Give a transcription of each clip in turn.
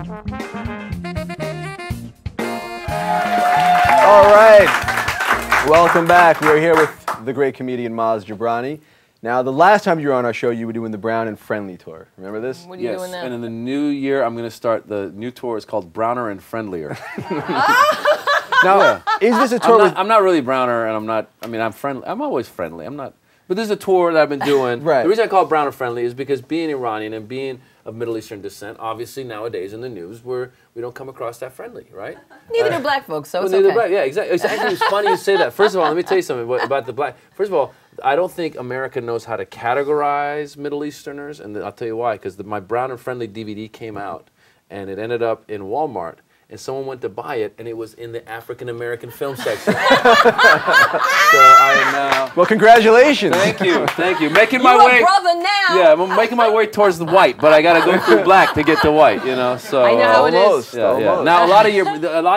All right, welcome back. We're here with the great comedian Maz Jobrani. Now, the last time you were on our show, you were doing the Brown and Friendly tour. Remember this? What are you doing now? And in the new year, I'm going to start the new tour. It's called Browner and Friendlier. Now, is this a tour I'm not really browner, and I'm not. I mean, I'm friendly. I'm always friendly. I'm not. But this is a tour that I've been doing. Right. The reason I call it Browner Friendly is because being Iranian and being of Middle Eastern descent, obviously nowadays in the news, we don't come across that friendly, right? Neither do black folks, so Well, it's neither okay. black. Yeah, exactly. It's actually funny you say that. First of all, let me tell you something about the black. First of all, I don't think America knows how to categorize Middle Easterners, and I'll tell you why. Because my Brown and Friendly DVD came out, and it ended up in Walmart. And someone went to buy it, and it was in the African American film section. So I am now. Well, congratulations. Thank you. Making my way. You're a brother now. Yeah, I'm making my way towards the white, but I got to go through black to get to white. You know, so I know how it is. Almost. yeah. Now a lot of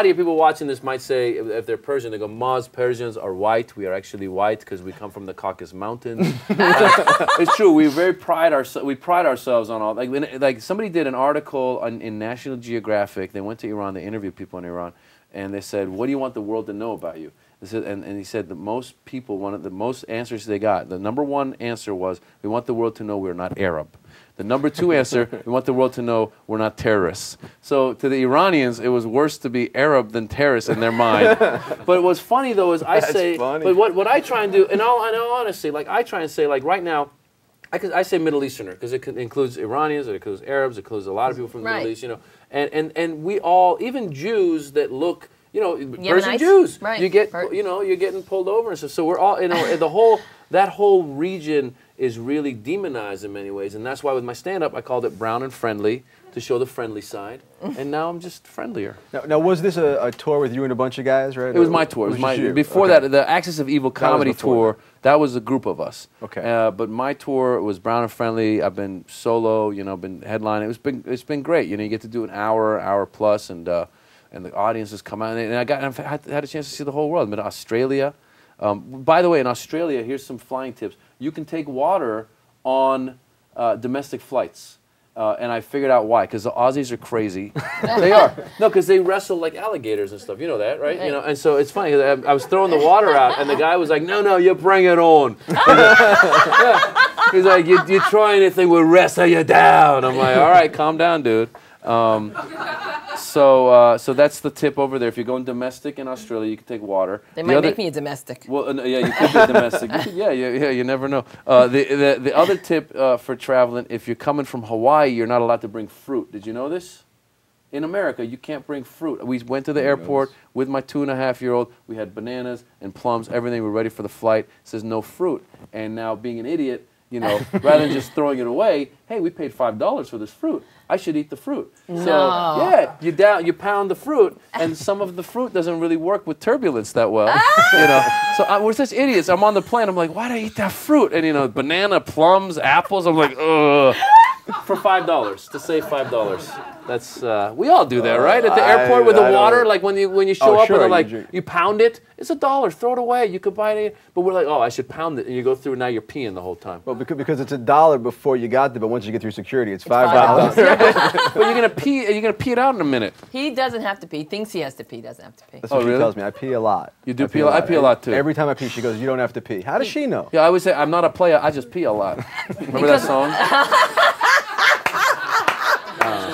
your people watching this might say, if they're Persian, they go, "Maz, Persians are white. We are actually white because we come from the Caucasus Mountains." It's true. We pride ourselves on all. Like somebody did an article in National Geographic. They went to Iran. They interviewed people in Iran, and they said, "What do you want the world to know about you?" They said, and he said the most people, one of the most answers they got, the number one answer was, "We want the world to know we're not Arab." The number two answer, "We want the world to know we're not terrorists." So to the Iranians, it was worse to be Arab than terrorist in their mind. But what's funny though is but what I try and do, in all honesty, like I try and say, like right now, I say Middle Easterner because it includes Iranians, it includes Arabs, it includes a lot of people from the Middle East, you know, and we all, even Jews that look, you know, Persian Jews, right. you're getting pulled over and stuff. So we're all, you know, that whole region is really demonized in many ways, and that's why with my stand-up I called it Brown and Friendly to show the friendly side, and now I'm just friendlier. Now was this a tour with you and a bunch of guys, right? It was my tour. Before that, the Axis of Evil comedy tour. That was a group of us. Okay. But my tour was Brown and Friendly. I've been solo, you know, been headlining. It's been great. You know, you get to do an hour plus, and the audiences come out, and I had a chance to see the whole world. I've been to Australia. By the way, in Australia, here's some flying tips. You can take water on domestic flights. And I figured out why, because the Aussies are crazy. They are. No, because they wrestle like alligators and stuff. You know that, right? You know, and so it's funny. I was throwing the water out, and the guy was like, "No, you bring it on." He's like, "You try anything, we'll wrestle you down." I'm like, "All right, calm down, dude." So that's the tip over there. If you're going domestic in Australia, you can take water. They might make me a domestic. Well, yeah, you could be a domestic. You never know. The other tip for traveling, if you're coming from Hawaii, you're not allowed to bring fruit. Did you know this? In America, you can't bring fruit. We went to the airport with my 2.5-year-old. We had bananas and plums, everything. We were ready for the flight. It says no fruit. And now, being an idiot, you know, rather than just throwing it away, hey, we paid $5 for this fruit. I should eat the fruit. No. So yeah, you pound the fruit, and some of the fruit doesn't really work with turbulence that well. You know, so we're such idiots. I'm on the plane. I'm like, why did I eat that fruit? And you know, banana, plums, apples. I'm like, ugh. For $5 to save $5. That's we all do that, right? At the airport with the water, like when you show up and they're like, you pound it. It's $1. Throw it away. You could buy it, but we're like, oh, I should pound it, and you go through, and now you're peeing the whole time. Well, because it's $1 before you got there, but once you get through security, it's $5. But you're gonna pee. You're gonna pee it out in a minute. He doesn't have to pee. He thinks he has to pee. Doesn't have to pee. That's what she tells me. I pee a lot. You do pee a lot? I pee a lot too. Every time I pee, she goes, "You don't have to pee." How does she know? Yeah, I always say I'm not a player. I just pee a lot. Remember that song?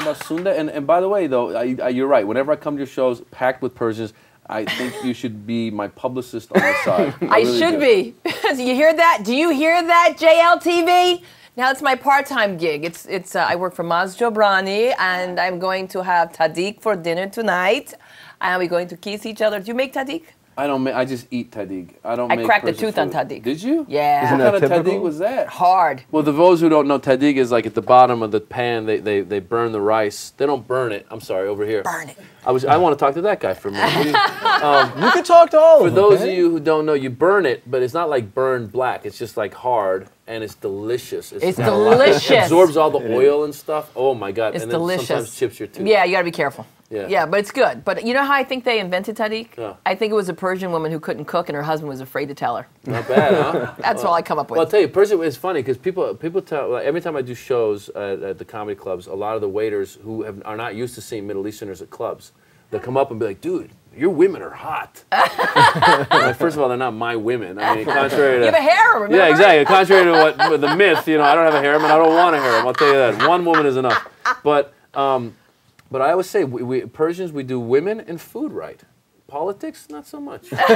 About Sunda, and by the way, though, you're right. Whenever I come to your shows packed with Persians, I think you should be my publicist on the side. I really should be. You hear that? Do you hear that, JLTV? Now it's my part-time gig. It's I work for Maz Jobrani, and I'm going to have Tahdig for dinner tonight, and we're going to kiss each other. Do you make Tahdig? I don't make. I just eat Tahdig. I cracked a tooth on Tahdig. Did you? Yeah. Isn't What that kind of typical? Tahdig was that? Hard. Well, those who don't know, Tahdig is like at the bottom of the pan. They burn the rice. They don't burn it. I'm sorry, over here. Burn it. I want to talk to that guy for a minute. You can talk to all For of them. those of you who don't know, you burn it, but it's not like burned black. It's just like hard, and it's delicious. It's got a lot- delicious. It absorbs all the oil and stuff. Oh my God! It's and then delicious. Sometimes chips your tooth. Yeah, you gotta be careful. Yeah, but it's good. But you know how I think they invented tahdig? Yeah. I think it was a Persian woman who couldn't cook and her husband was afraid to tell her. Not bad, huh? That's all I come up with. Well, I'll tell you, Persian is funny because people tell, like, every time I do shows at the comedy clubs, a lot of the waiters who are not used to seeing Middle Easterners at clubs, they'll come up and be like, dude, your women are hot. Like, first of all, they're not my women. I mean, contrary to... You have a harem, remember? Yeah, exactly. Contrary to what the myth, you know, I don't have a harem and I don't want a harem. I'll tell you that. One woman is enough. But I always say, we Persians, we do women and food right. Politics, not so much. Women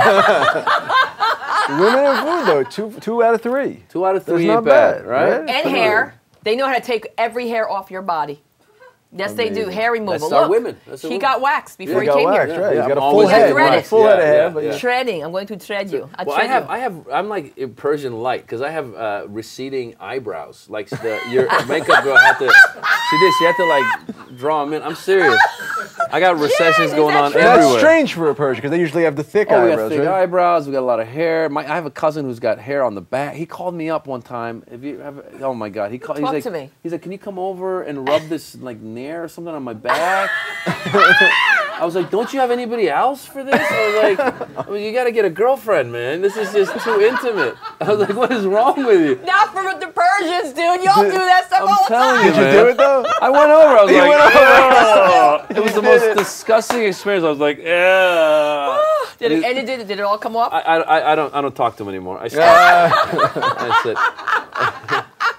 and food, though. Two out of 3. 2 out of 3 That's ain't not bad, bad, right? And hair. They know how to take every hair off your body. Yes, they do. Hair removal. That's our Look, women. That's our he women. got waxed before he got came waxed, here. right. Yeah, He's got a I'm full always head. shredded. Full head of Yeah, hair. But yeah. Shredding. I'm going to shred you. Well, I'm like a Persian light because I have receding eyebrows. Like your makeup girl had to, she had to like draw them in. I'm serious. I got recessions going on true? everywhere. That's strange for a Persian because they usually have the thick We eyebrows, got thick right? eyebrows. We got a lot of hair. I have a cousin who's got hair on the back. He called me up one time. Oh my God, he called. Talk He's to like, me. He's like, can you come over and rub this like nair or something on my back? I was like, don't you have anybody else for this? I was like, you got to get a girlfriend, man. This is just too intimate. I was like, what is wrong with you? Not for the Persians, dude. Y'all do that stuff all the telling time. you, Did you man. do it, though? I went over. I was You like, went over. "Ugh." It was the most disgusting experience. I was like, yeah. Did it all come off? I don't talk to him anymore. I stopped.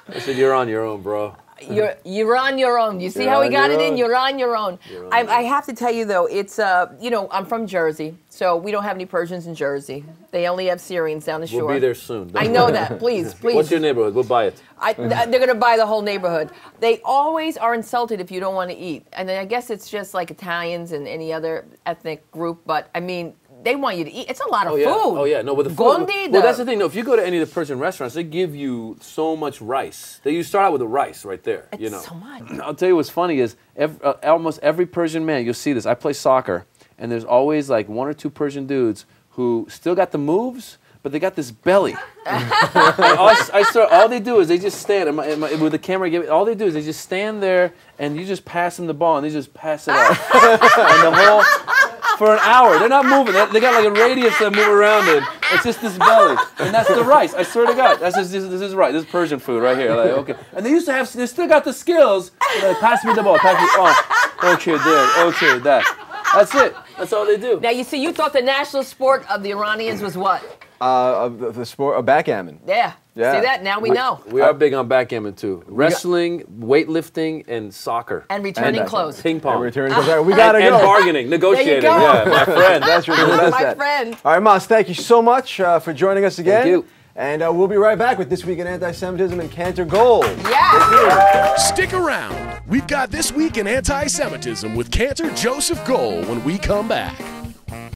I said, you're on your own, bro. You're on your own. You see You're how he on got your it in? own. You're on your own. You're on your I have to tell you, though, it's, I'm from Jersey, so we don't have any Persians in Jersey. They only have Syrians down the shore. We'll be there soon. I know that. Please. What's your neighborhood? We'll buy it. They're going to buy the whole neighborhood. They always are insulted if you don't want to eat. And then I guess it's just like Italians and any other ethnic group, but, I mean, they want you to eat. It's a lot of food. Oh, yeah. No, but the food. Gondi, Well, that's the thing. No, if you go to any of the Persian restaurants, they give you so much rice. You start out with the rice right there. It's so much. I'll tell you what's funny is almost every Persian man, you'll see this. I play soccer, and there's always like 1 or 2 Persian dudes who still got the moves, but they got this belly. All they do is they just stand, with the camera, all they do is they just stand there, and you just pass them the ball, and they just pass it out. And the whole... For an hour. They're not moving. They got like a radius that move around in. It's just this belly. And that's the rice. I swear to God. This is right. This is Persian food right here. Like, okay. And they still got the skills. Like, pass me the ball. Pass me, oh. Okay, there. Okay, that. That's it. That's all they do. Now, you see, you thought the national sport of the Iranians was what? The sport, backgammon. Yeah. Yeah. See that? Now we know. We are big on backgammon too. Wrestling, weightlifting, and soccer. And returning clothes. Ping pong. We gotta and go. bargaining, negotiating. go. Yeah, my friend. That's your best My bet. friend. All right, Maz, thank you so much for joining us again. Thank you. And we'll be right back with This Week in Anti-Semitism and Cantor Gole. Yeah. Stick around. We've got This Week in Anti-Semitism with Cantor Joseph Gole when we come back.